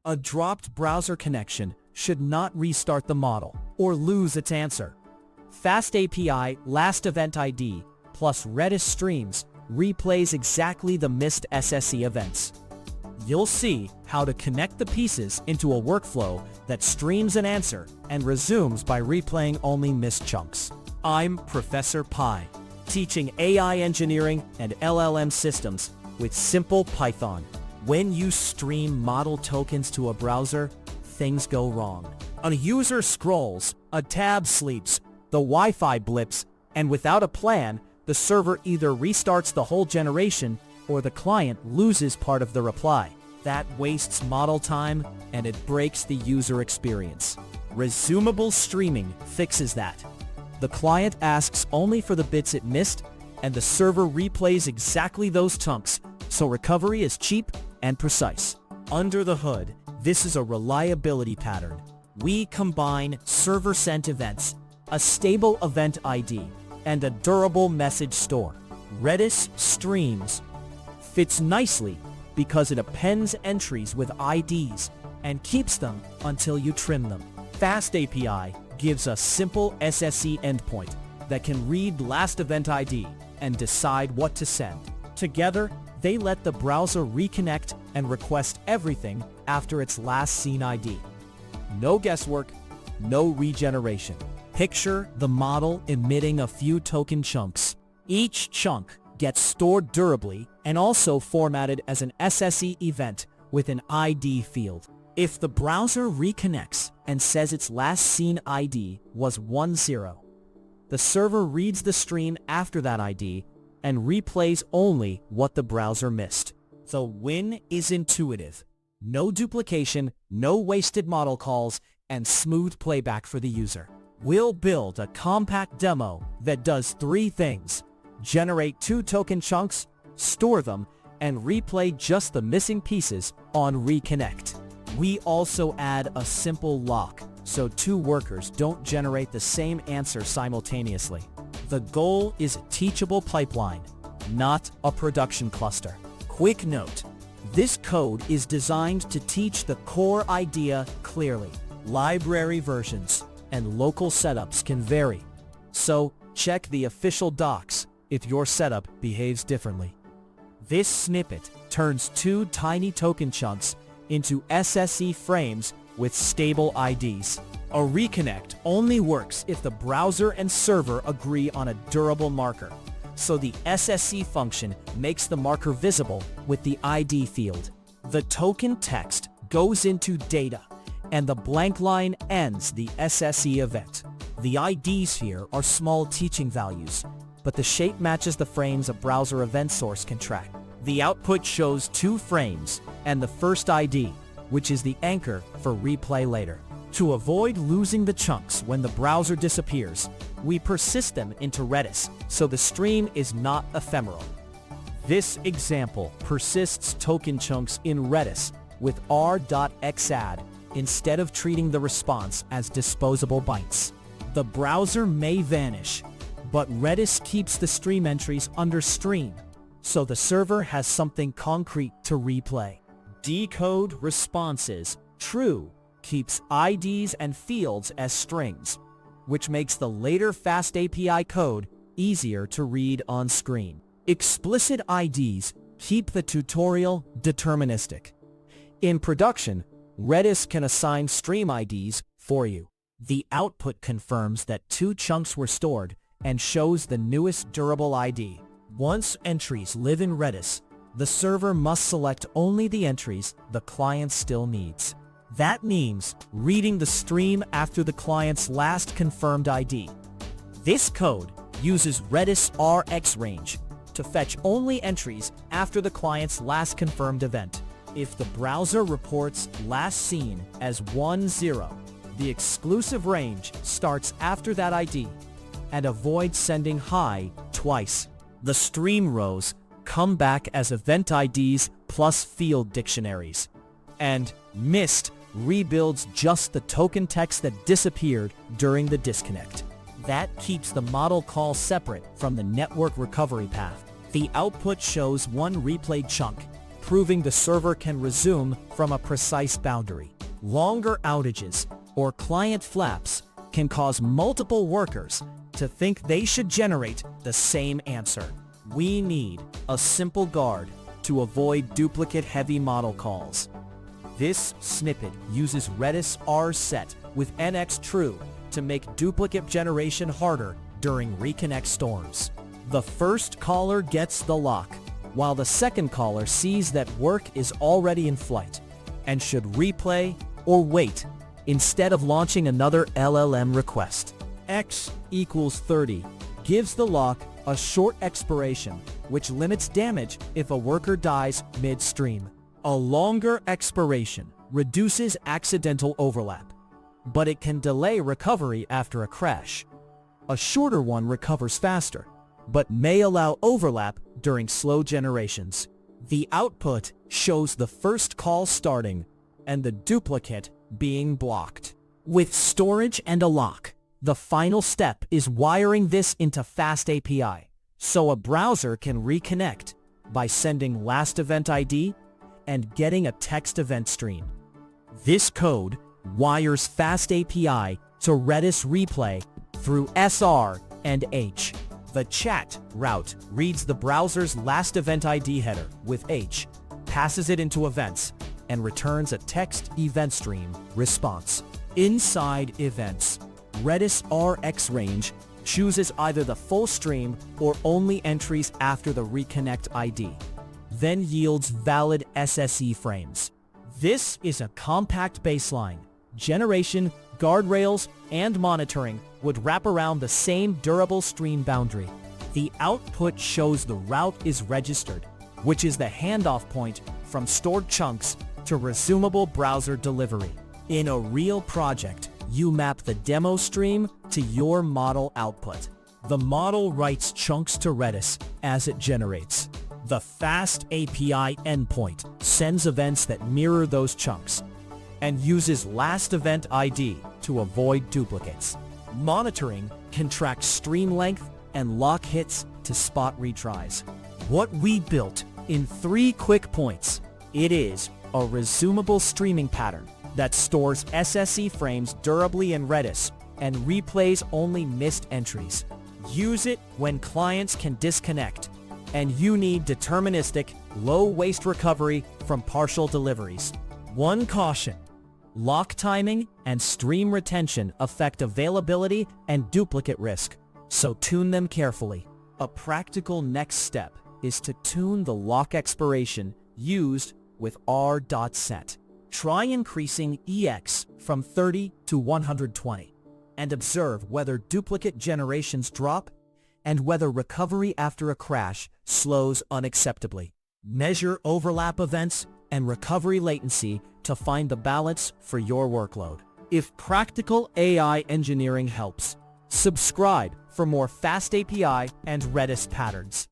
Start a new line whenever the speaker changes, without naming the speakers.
A dropped browser connection should not restart the model or lose its answer. FastAPI last event ID plus Redis Streams replays exactly the missed SSE events. You'll see how to connect the pieces into a workflow that streams an answer and resumes by replaying only missed chunks. I'm Professor Pi, teaching AI engineering and LLM systems with simple Python. When you stream model tokens to a browser, things go wrong. A user scrolls, a tab sleeps, the Wi-Fi blips, and without a plan, the server either restarts the whole generation or the client loses part of the reply. That wastes model time and it breaks the user experience. Resumable streaming fixes that. The client asks only for the bits it missed, and the server replays exactly those chunks, so recovery is cheap and precise. Under the hood, this is a reliability pattern. We combine server-sent events, a stable event ID, and a durable message store. Redis Streams fits nicely because it appends entries with IDs and keeps them until you trim them. FastAPI gives a simple SSE endpoint that can read last event ID and decide what to send. Together, they let the browser reconnect and request everything after its last seen ID. No guesswork, no regeneration. Picture the model emitting a few token chunks. Each chunk gets stored durably and also formatted as an SSE event with an ID field. If the browser reconnects and says its last seen ID was 10, the server reads the stream after that ID and replays only what the browser missed. The win is intuitive. No duplication, no wasted model calls, and smooth playback for the user. We'll build a compact demo that does 3 things: generate 2 token chunks, store them, and replay just the missing pieces on reconnect. We also add a simple lock, so 2 workers don't generate the same answer simultaneously. The goal is a teachable pipeline, not a production cluster. Quick note, this code is designed to teach the core idea clearly. Library versions and local setups can vary, so check the official docs if your setup behaves differently. This snippet turns 2 tiny token chunks into SSE frames with stable IDs. A reconnect only works if the browser and server agree on a durable marker, so the SSE function makes the marker visible with the ID field. The token text goes into data, and the blank line ends the SSE event. The IDs here are small teaching values, but the shape matches the frames a browser event source can track. The output shows 2 frames and the first ID, which is the anchor for replay later. To avoid losing the chunks when the browser disappears, we persist them into Redis, so the stream is not ephemeral. This example persists token chunks in Redis with r.xadd instead of treating the response as disposable bytes. The browser may vanish, but Redis keeps the stream entries under stream, so the server has something concrete to replay. Decode responses true keeps IDs and fields as strings, which makes the later FastAPI code easier to read on screen. Explicit IDs keep the tutorial deterministic. In production, Redis can assign stream IDs for you. The output confirms that 2 chunks were stored and shows the newest durable ID. Once entries live in Redis, the server must select only the entries the client still needs. That means reading the stream after the client's last confirmed ID. This code uses Redis RxRange to fetch only entries after the client's last confirmed event. If the browser reports last seen as 10, the exclusive range starts after that ID and avoids sending hi twice. The stream rows come back as event IDs plus field dictionaries, and missed rebuilds just the token text that disappeared during the disconnect. That keeps the model call separate from the network recovery path. The output shows 1 replayed chunk, proving the server can resume from a precise boundary. Longer outages or client flaps can cause multiple workers to think they should generate the same answer. We need a simple guard to avoid duplicate heavy model calls. This snippet uses Redis rset with NX-True to make duplicate generation harder during reconnect storms. The first caller gets the lock, while the second caller sees that work is already in flight and should replay or wait instead of launching another LLM request. X equals 30 gives the lock a short expiration, which limits damage if a worker dies midstream. A longer expiration reduces accidental overlap, but it can delay recovery after a crash. A shorter one recovers faster, but may allow overlap during slow generations. The output shows the first call starting and the duplicate being blocked. With storage and a lock, the final step is wiring this into FastAPI, so a browser can reconnect by sending last event ID and getting a text event stream. This code wires FastAPI to Redis replay through SR and H. The chat route reads the browser's last event ID header with H, passes it into events, and returns a text event stream response. Inside events, Redis RX range chooses either the full stream or only entries after the reconnect ID, then yields valid SSE frames. This is a compact baseline. Generation, guardrails, and monitoring would wrap around the same durable stream boundary. The output shows the route is registered, which is the handoff point from stored chunks to resumable browser delivery. In a real project, you map the demo stream to your model output. The model writes chunks to Redis as it generates. The FastAPI endpoint sends events that mirror those chunks and uses last event ID to avoid duplicates. Monitoring can track stream length and lock hits to spot retries. What we built in 3 quick points. It is a resumable streaming pattern that stores SSE frames durably in Redis and replays only missed entries. Use it when clients can disconnect and you need deterministic, low-waste recovery from partial deliveries. One caution: lock timing and stream retention affect availability and duplicate risk, so tune them carefully. A practical next step is to tune the lock expiration used with r.set. Try increasing EX from 30 to 120 and observe whether duplicate generations drop and whether recovery after a crash slows unacceptably. Measure overlap events and recovery latency to find the balance for your workload. If practical AI engineering helps, subscribe for more FastAPI and Redis patterns.